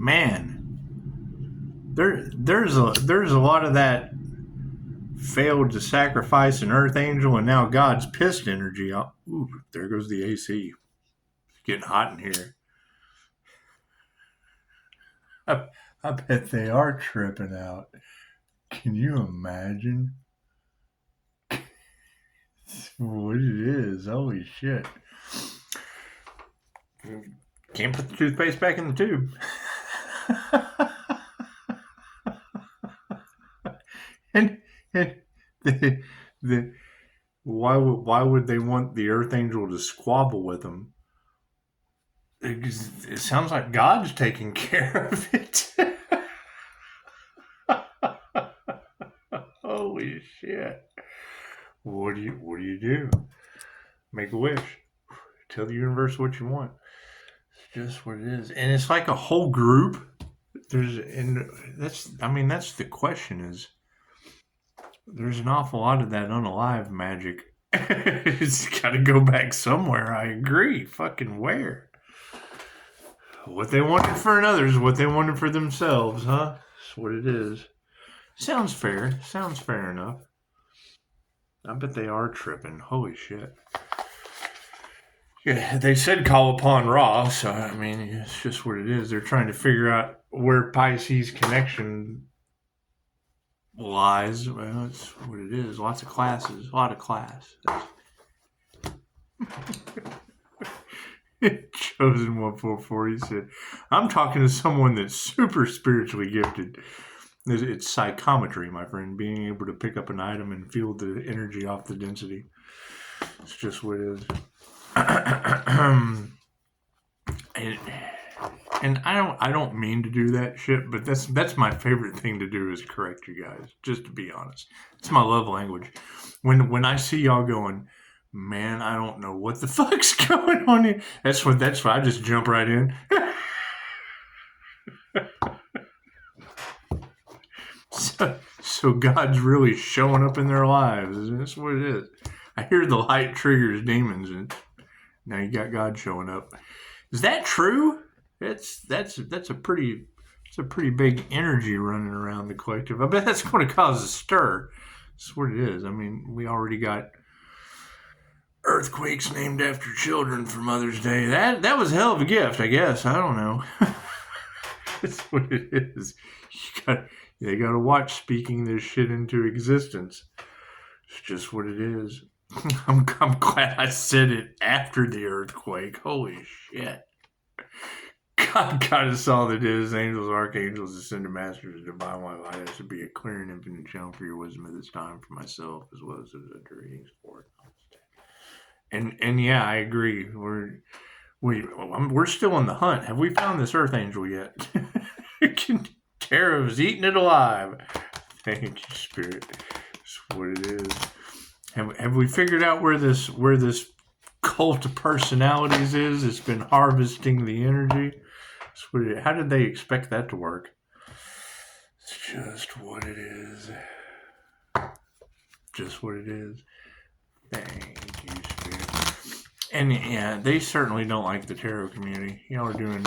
man, there's a lot of that failed to sacrifice an Earth Angel and now God's pissed energy. Ooh, there goes the AC. It's getting hot in here. I bet they are tripping out. Can you imagine what it is? Holy shit. Can't put the toothpaste back in the tube. and why would they want the Earth Angel to squabble with them? It sounds like God's taking care of it. Holy shit. What do you do? Make a wish. Tell the universe what you want. It's just what it is. And it's like a whole group. That's the question is, there's an awful lot of that unalive magic. It's got to go back somewhere. I agree. Fucking where? What they wanted for another is what they wanted for themselves, huh? That's what it is. Sounds fair. Sounds fair enough. I bet they are tripping. Holy shit. Yeah, they said call upon Ra, so I mean, it's just what it is. They're trying to figure out where Pisces connection lies. Well, it's what it is. Lots of classes. A lot of class. Chosen 144, he said, I'm talking to someone that's super spiritually gifted. It's psychometry, my friend, being able to pick up an item and feel the energy off the density. It's just what it is. And I don't mean to do that shit, but that's my favorite thing to do is correct you guys, just to be honest. It's my love language. When I see y'all going, man, I don't know what the fuck's going on here. That's why I just jump right in. So God's really showing up in their lives. That's what it is. I hear the light triggers demons, and now you got God showing up. Is that true? That's a pretty big energy running around the collective. I bet that's going to cause a stir. That's what it is. I mean, we already got earthquakes named after children for Mother's Day. That was a hell of a gift, I guess. I don't know. That's what it is. They got to watch speaking this shit into existence. It's just what it is. I'm glad I said it after the earthquake. Holy shit. God got us all that is. Angels, archangels, ascended masters, divine white light has to be a clear and infinite channel for your wisdom at this time for myself as well as the readings for it. And yeah, I agree. We're still on the hunt. Have we found this Earth Angel yet? Tara's eating it alive. Thank you, Spirit. That's what it is. Have we figured out where this cult of personalities is? It's been harvesting the energy. How did they expect that to work? It's just what it is. Just what it is. Thank you, Spirit. And yeah, they certainly don't like the tarot community. Y'all are doing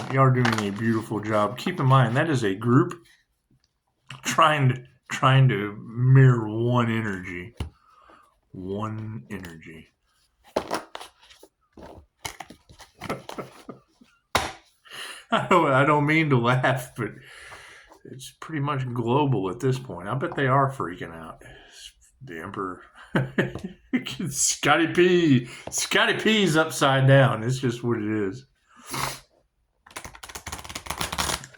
a beautiful job. Keep in mind that is a group trying to mirror one energy. One energy. I don't mean to laugh, but it's pretty much global at this point. I bet they are freaking out. The Emperor. Scotty P's upside down. It's just what it is.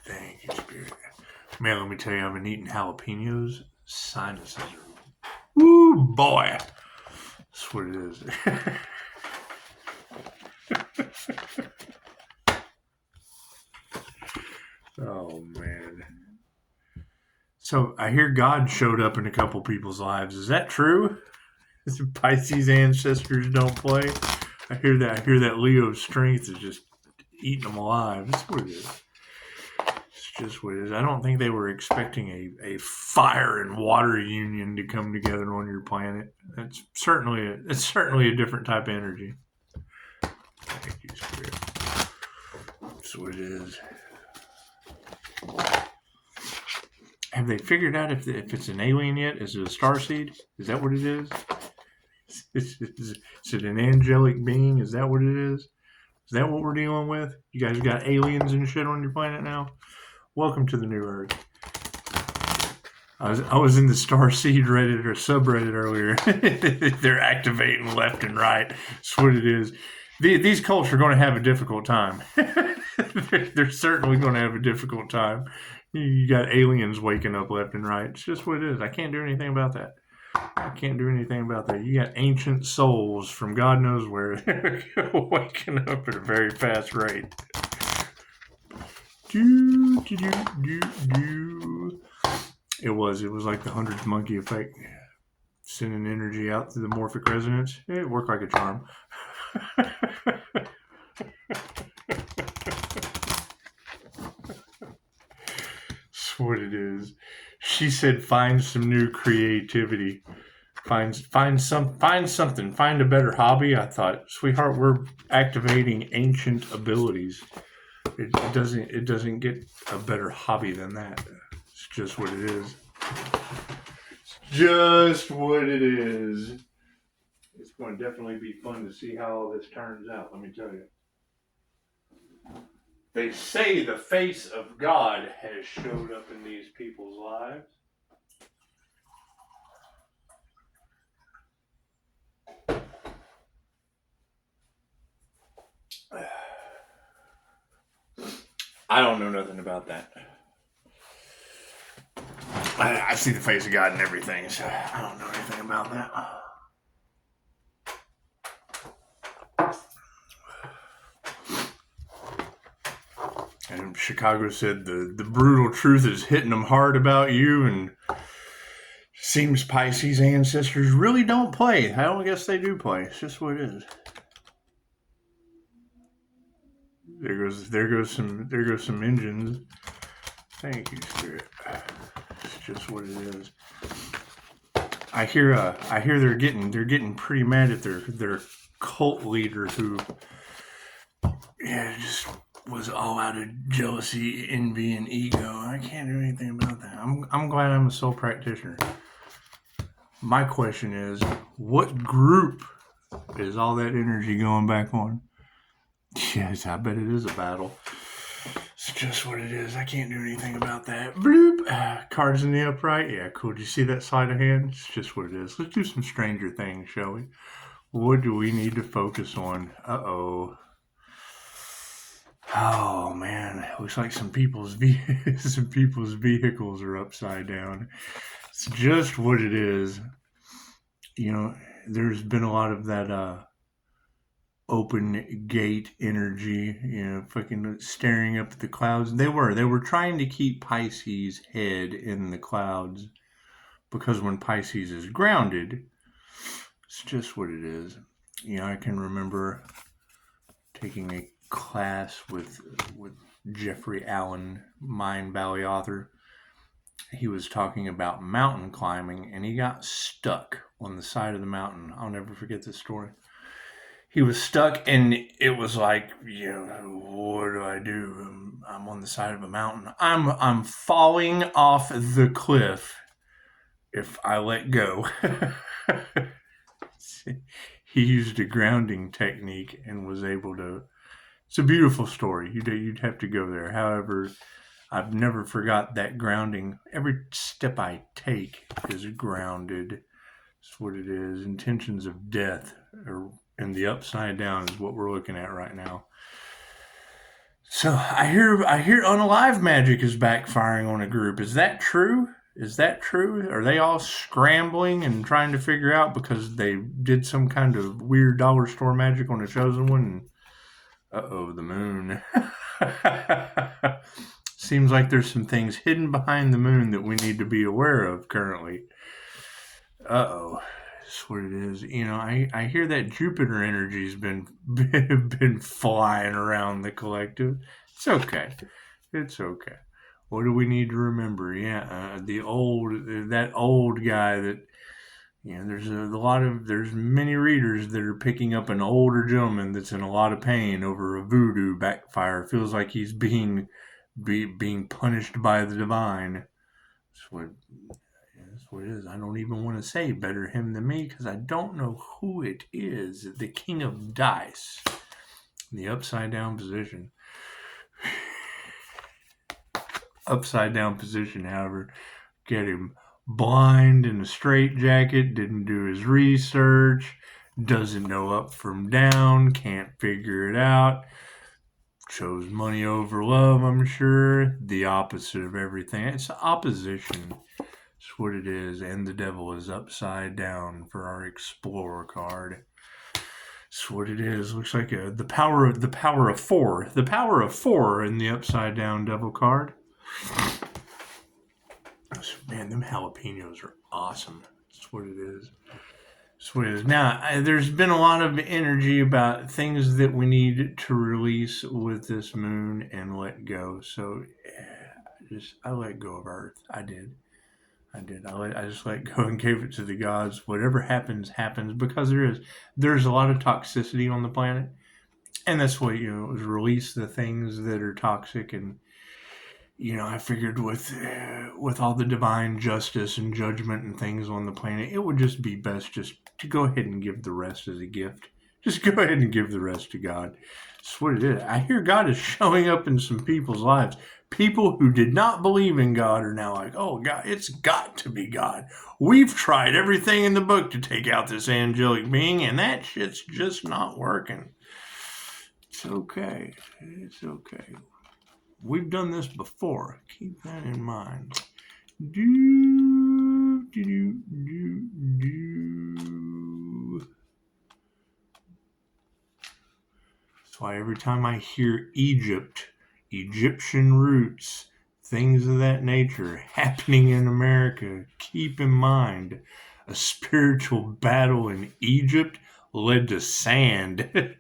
Thank you, Spirit. Man, let me tell you, I've been eating jalapenos. Sinuses are... Woo, boy. That's what it is. Oh, man. So I hear God showed up in a couple people's lives. Is that true? Pisces ancestors don't play. I hear that Leo's strength is just eating them alive. That's what it is. It's just what it is. I don't think they were expecting a fire and water union to come together on your planet. It's certainly a different type of energy. Thank you, Spirit. That's what it is. have they figured out if it's an alien yet? Is it a starseed? Is that what it is? Is it an angelic being? Is that what it is? Is that what we're dealing with? You guys got aliens and shit on your planet now? Welcome to the New Earth. I was in the Starseed Reddit or subreddit earlier. They're activating left and right. That's what it is. These cults are going to have a difficult time. They're certainly going to have a difficult time. You got aliens waking up left and right. It's just what it is. I can't do anything about that. You got ancient souls from God knows where waking up at a very fast rate. It was like the 100th monkey effect. Sending energy out through the morphic resonance. It worked like a charm. That's what it is. She said, "Find some new creativity. Find something. Find a better hobby." I thought, sweetheart, we're activating ancient abilities. It doesn't get a better hobby than that. It's just what it is. Just what it is. It's going to definitely be fun to see how all this turns out, let me tell you. They say the face of God has showed up in these people's lives. I don't know nothing about that. I see the face of God in everything, so I don't know anything about that. And Chicago said the brutal truth is hitting them hard about you, and seems Pisces ancestors really don't play. I don't guess they do play. It's just what it is. There goes some engines. Thank you, Spirit. It's just what it is. I hear they're getting pretty mad at their cult leader who just was all out of jealousy, envy, and ego. I can't do anything about that. I'm glad I'm a soul practitioner. My question is, what group is all that energy going back on? Yes, I bet it is a battle. It's just what it is. I can't do anything about that. Bloop. Cards in the upright. Yeah, cool. Did you see that sleight of hand? It's just what it is. Let's do some stranger things, shall we? What do we need to focus on? Uh-oh. Oh, man. Looks like some people's vehicles are upside down. It's just what it is. You know, there's been a lot of that open gate energy, fucking staring up at the clouds. They were trying to keep Pisces' head in the clouds, because when Pisces is grounded, it's just what it is. I can remember taking a class with Jeffrey Allen, Mind Valley author. He was talking about mountain climbing, and he got stuck on the side of the mountain. I'll never forget this story. He was stuck, and it was like, what do I do? I'm on the side of a mountain. I'm falling off the cliff if I let go. He used a grounding technique and was able to. It's a beautiful story. You'd have to go there. However, I've never forgot that grounding. Every step I take is grounded. That's what it is. Intentions of death and the upside down is what we're looking at right now. So I hear unalive magic is backfiring on a group. Is that true? Are they all scrambling and trying to figure out because they did some kind of weird dollar store magic on a chosen one? Uh-oh, the moon. Seems like there's some things hidden behind the moon that we need to be aware of currently. Uh-oh. That's what it is. I hear that Jupiter energy's been flying around the collective. It's okay. What do we need to remember? That old guy that, there's many readers that are picking up an older gentleman that's in a lot of pain over a voodoo backfire. Feels like he's being punished by the divine. That's what it is. I don't even want to say better him than me because I don't know who it is. The King of Dice. The upside down position. Upside down position, however, get him blind in a straitjacket, didn't do his research, doesn't know up from down, can't figure it out, chose money over love, I'm sure, the opposite of everything. It's opposition. That's what it is, and the devil is upside down for our Explorer card. That's what it is. Looks like the power of 4. The power of 4 in the upside down devil card. Man, them jalapenos are awesome. That's what it is. That's what it is. Now, there's been a lot of energy about things that we need to release with this moon and let go. So, I let go of Earth. I did. I just let go and gave it to the gods. Whatever happens, happens, because there's a lot of toxicity on the planet, and that's what was release the things that are toxic. And I figured with all the divine justice and judgment and things on the planet, it would just be best just to go ahead and give the rest as a gift. Just go ahead and give the rest to God. That's what it is. I hear God is showing up in some people's lives. People who did not believe in God are now like, oh, God, it's got to be God. We've tried everything in the book to take out this angelic being, and that shit's just not working. It's okay. It's okay. We've done this before. Keep that in mind. That's why every time I hear Egypt, Egyptian roots, things of that nature happening in America, keep in mind a spiritual battle in Egypt led to sand.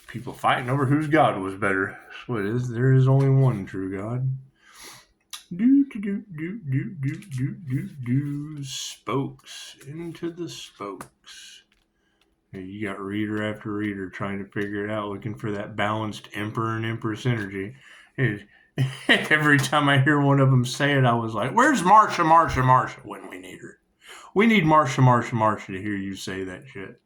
People fighting over whose God was better. That's what it is. There is only one true God. Spokes into the spokes. You got reader after reader trying to figure it out, looking for that balanced Emperor and Empress energy. Every time I hear one of them say it, I was like, where's Marsha when we need her? We need Marsha to hear you say that shit.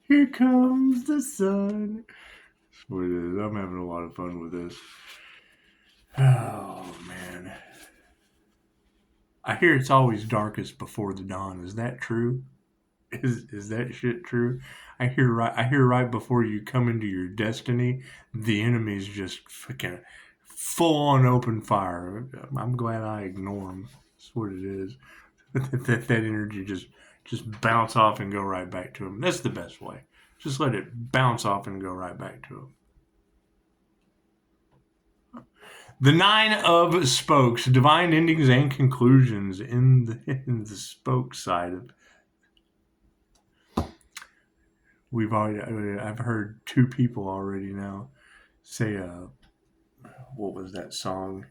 Here comes the sun. That's what it is. I'm having a lot of fun with this. Oh, man. I hear it's always darkest before the dawn. Is that true? Is that shit true? I hear right before you come into your destiny, the enemy's just fucking full on open fire. I'm glad I ignore them. That's what it is. that energy just bounce off and go right back to them. That's the best way. Just let it bounce off and go right back to them. The 9 of spokes, divine endings and conclusions in the spoke side of. I've heard 2 people already now say, what was that song?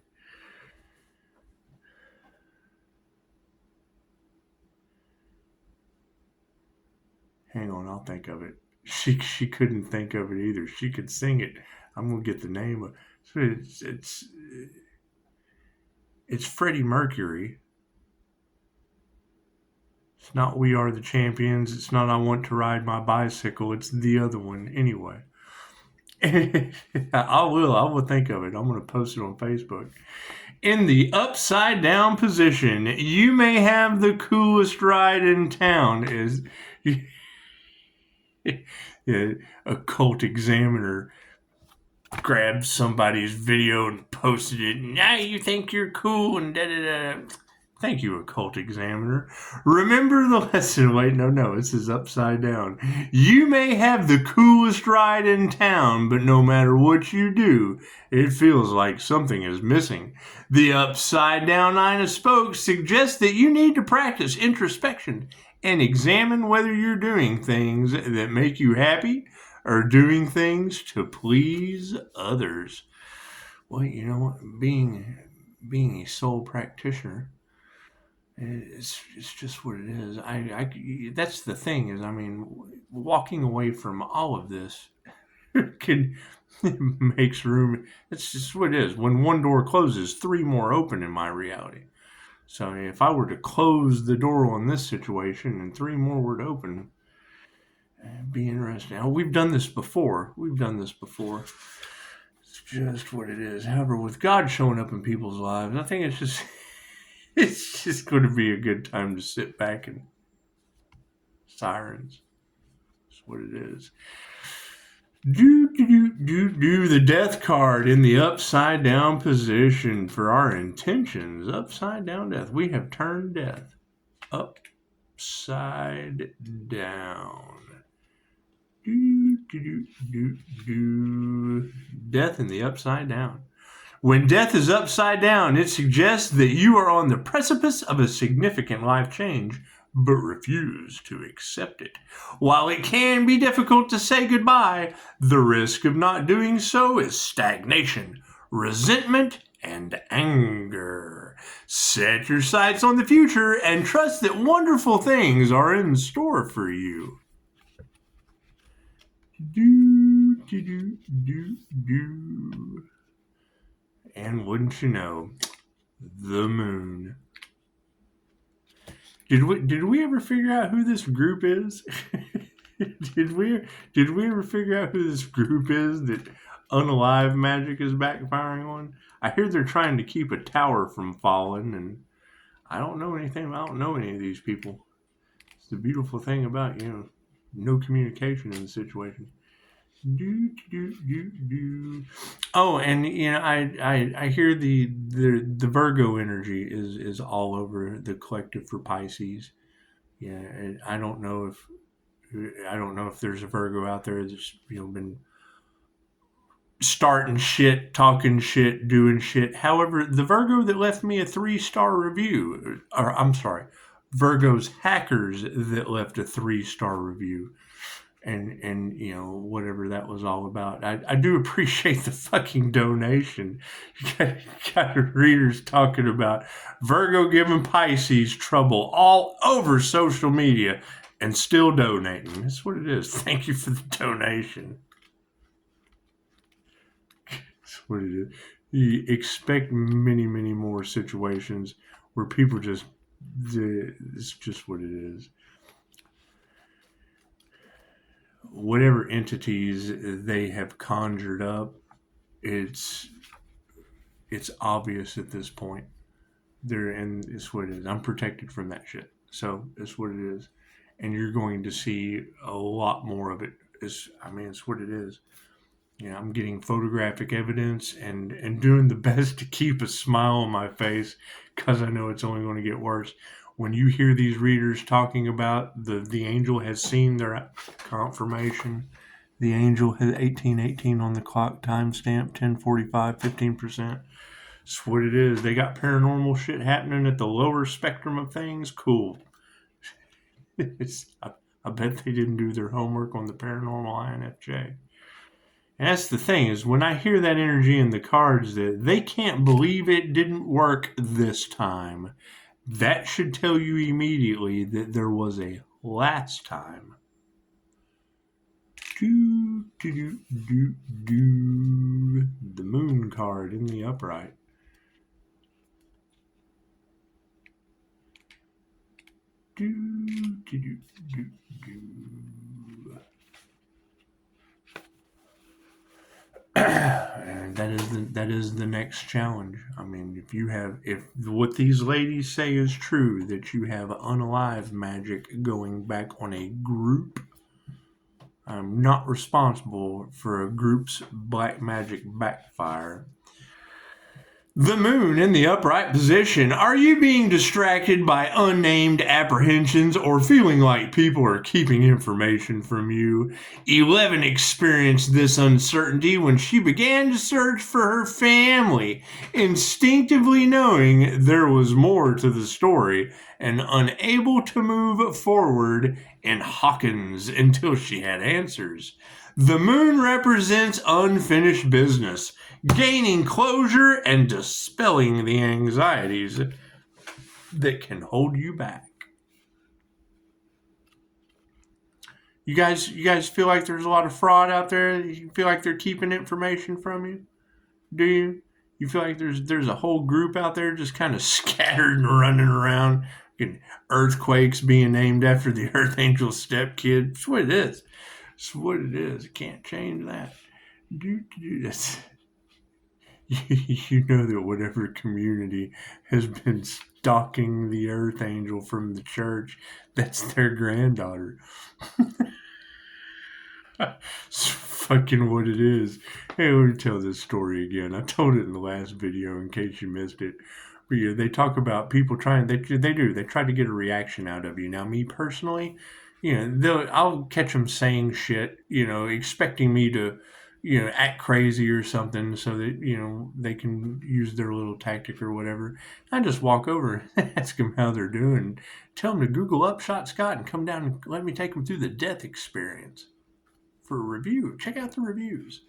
Hang on, I'll think of it. She couldn't think of it either. She could sing it. I'm gonna get the name of it. It's Freddie Mercury. It's not We Are the Champions. It's not I Want to Ride My Bicycle. It's the other one. Anyway. I will think of it. I'm going to post it on Facebook. In the upside down position, you may have the coolest ride in town. Occult Examiner grabbed somebody's video and posted it. Now you think you're cool and da-da-da. Thank you, Occult Examiner. Remember the lesson. Wait, no, this is upside down. You may have the coolest ride in town, but no matter what you do, it feels like something is missing. The upside down 9 of spokes suggests that you need to practice introspection and examine whether you're doing things that make you happy or doing things to please others. Well, you know what? Being a soul practitioner, it's just what it is. That's the thing is, walking away from all of this, makes room. It's just what it is. When one door closes, three more open in my reality. So if I were to close the door on this situation and three more were to open, it'd be interesting. Now, we've done this before. It's just what it is. However, with God showing up in people's lives, I think it's just going to be a good time to sit back and sirens. That's what it is. Do the death card in the upside down position for our intentions. Upside down death. We have turned death upside down. Death in the upside down. When death is upside down, it suggests that you are on the precipice of a significant life change, but refuse to accept it. While it can be difficult to say goodbye, the risk of not doing so is stagnation, resentment, and anger. Set your sights on the future and trust that wonderful things are in store for you. And wouldn't you know, the moon. Did we ever figure out who this group is? Did we ever figure out who this group is that unalive magic is backfiring on? I hear they're trying to keep a tower from falling, and I don't know anything. I don't know any of these people. It's the beautiful thing about, no communication in the situation. Oh, and I hear the Virgo energy is all over the collective for Pisces. Yeah, and I don't know if there's a Virgo out there that's been starting shit, talking shit, doing shit. However, the Virgo that left me a 3-star review, or I'm sorry, Virgo's hackers that left a 3-star review. And whatever that was all about. I do appreciate the fucking donation. You got readers talking about Virgo giving Pisces trouble all over social media and still donating. That's what it is. Thank you for the donation. That's what it is. You expect many, many more situations where people it's just what it is. Whatever entities they have conjured up, it's obvious at this point. And it's what it is. I'm protected from that shit. So it's what it is. And you're going to see a lot more of it. It's what it is. I'm getting photographic evidence and doing the best to keep a smile on my face because I know it's only going to get worse. When you hear these readers talking about the angel has seen their confirmation, the angel has 1818 on the clock, timestamp 10:45, 15%. That's what it is. They got paranormal shit happening at the lower spectrum of things. Cool. I bet they didn't do their homework on the paranormal INFJ. And that's the thing, is when I hear that energy in the cards, that they can't believe it didn't work this time. That should tell you immediately that there was a last time. The moon card in the upright. And that is the next challenge. If what these ladies say is true, that you have unalive magic going back on a group, I'm not responsible for a group's black magic backfire. The moon in the upright position. Are you being distracted by unnamed apprehensions or feeling like people are keeping information from you? 11 experienced this uncertainty when she began to search for her family, instinctively knowing there was more to the story and unable to move forward in Hawkins until she had answers. The moon represents unfinished business, gaining closure and dispelling the anxieties that can hold you back. You guys feel like there's a lot of fraud out there? You feel like they're keeping information from you? Do you? You feel like there's a whole group out there just kind of scattered and running around, earthquakes being named after the Earth Angel stepkid? That's what it is. That's what it is. I can't change that. That's, you know that whatever community has been stalking the Earth Angel from the church, that's their granddaughter. It's fucking what it is. Hey, let me tell this story again. I told it in the last video in case you missed it. But yeah, they talk about people trying. They try to get a reaction out of you. Now, me personally, I'll catch them saying shit, expecting me to, act crazy or something, so that they can use their little tactic or whatever. I just walk over and ask them how they're doing, tell them to Google Upshotscott and come down and let me take them through the death experience for a review. Check out the reviews.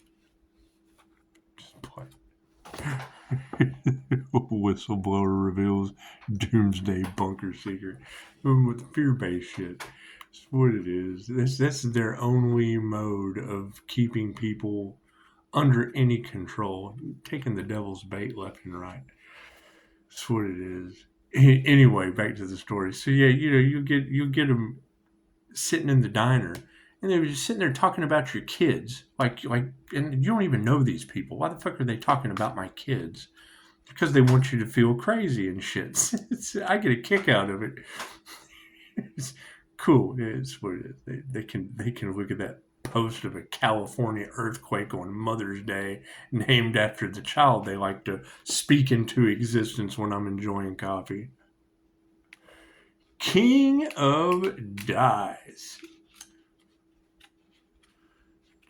Whistleblower reveals doomsday bunker secret with fear-based shit. That's what it is. That's their only mode of keeping people under any control, taking the devil's bait left and right. That's what it is. Anyway, back to the story. So yeah, you get them sitting in the diner, and they were just sitting there talking about your kids, like, and you don't even know these people. Why the fuck are they talking about my kids? Because they want you to feel crazy and shit. I get a kick out of it. It's cool. It's what it is. They can look at that post of a California earthquake on Mother's Day named after the child they like to speak into existence when I'm enjoying coffee. King of Dice.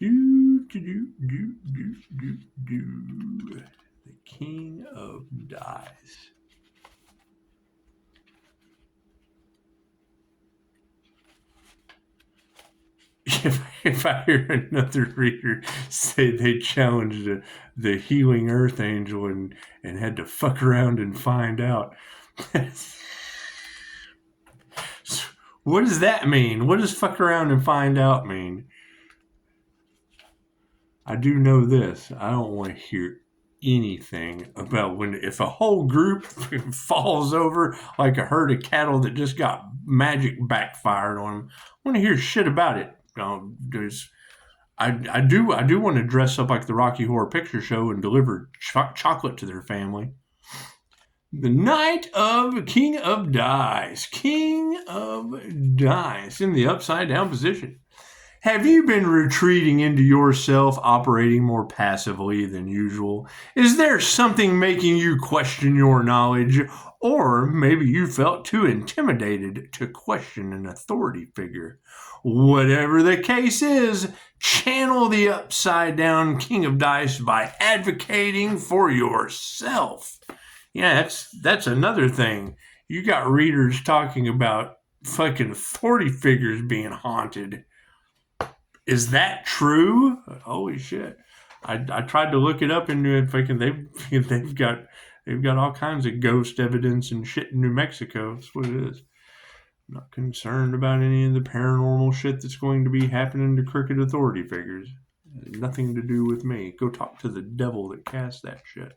The King of Dice. If I hear another reader say they challenged the healing Earth Angel and had to fuck around and find out, what does that mean? What does fuck around and find out mean? I do know this. I don't want to hear anything about if a whole group falls over like a herd of cattle that just got magic backfired on them. I want to hear shit about it. I do want to dress up like the Rocky Horror Picture Show and deliver chocolate to their family. The Knight of King of Dice. King of Dice in the upside down position. Have you been retreating into yourself, operating more passively than usual? Is there something making you question your knowledge? Or maybe you felt too intimidated to question an authority figure. Whatever the case is, channel the upside down King of Dice by advocating for yourself. Yeah, that's another thing. You got readers talking about fucking authority figures being haunted. Is that true? Holy shit! I tried to look it up in New Mexico. They've got all kinds of ghost evidence and shit in New Mexico. That's what it is. I'm not concerned about any of the paranormal shit that's going to be happening to crooked authority figures. Nothing to do with me. Go talk to the devil that cast that shit.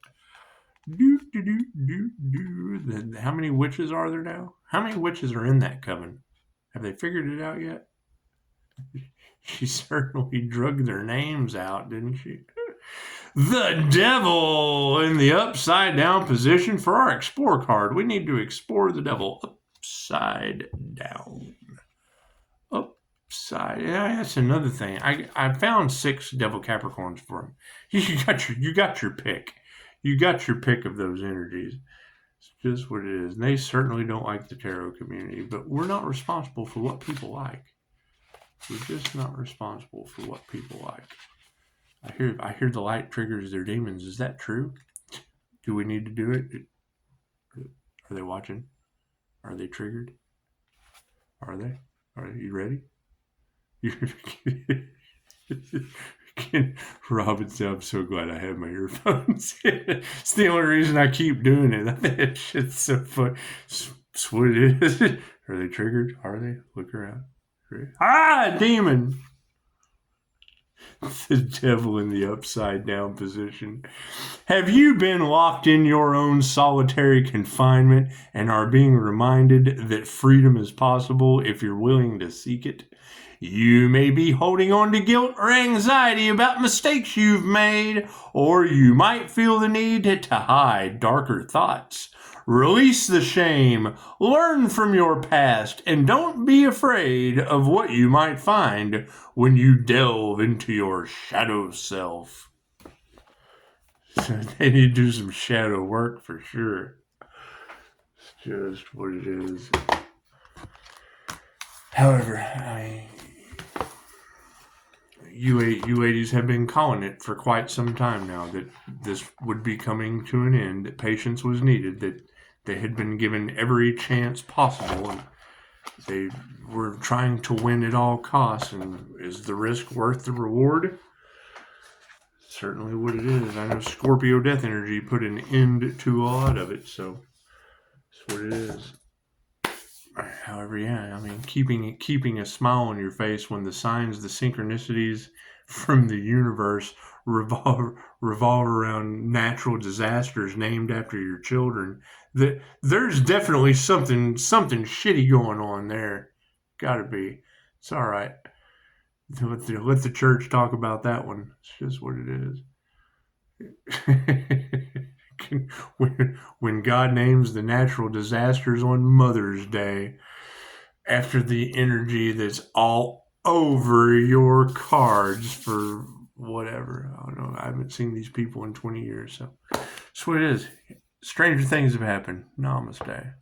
How many witches are there now? How many witches are in that coven? Have they figured it out yet? She certainly drugged their names out, didn't she? The devil in the upside down position for our explore card. We need to explore the devil upside down. Upside. Yeah, that's another thing. I found 6 devil Capricorns for him. You got your pick. You got your pick of those energies. It's just what it is. And they certainly don't like the tarot community, but we're not responsible for what people like. We're just not responsible for what people like. I hear the light triggers their demons. Is that true? Do we need to do it? Are they watching? Are they triggered? Are they? Are you ready? Robin said, I'm so glad I have my earphones. It's the only reason I keep doing it. I think that shit's so fun. It's what it is. Are they triggered? Are they? Look around. Ah, demon! The devil in the upside down position. Have you been locked in your own solitary confinement and are being reminded that freedom is possible if you're willing to seek it? You may be holding on to guilt or anxiety about mistakes you've made, or you might feel the need to hide darker thoughts. Release the shame, learn from your past, and don't be afraid of what you might find when you delve into your shadow self. They need to do some shadow work for sure. It's just what it is. However, you ladies have been calling it for quite some time now that this would be coming to an end, that patience was needed, that they had been given every chance possible, and they were trying to win at all costs. And is the risk worth the reward? Certainly what it is. I know Scorpio death energy put an end to a lot of it, so that's what it is. However, yeah, I mean, keeping a smile on your face when the signs, the synchronicities from the universe revolve around natural disasters named after your children. There's definitely something shitty going on there. Gotta be. It's all right. Let the church talk about that one. It's just what it is. When God names the natural disasters on Mother's Day, after the energy that's all over your cards for whatever. I don't know. I haven't seen these people in 20 years, so that's what it is. Stranger things have happened. Namaste.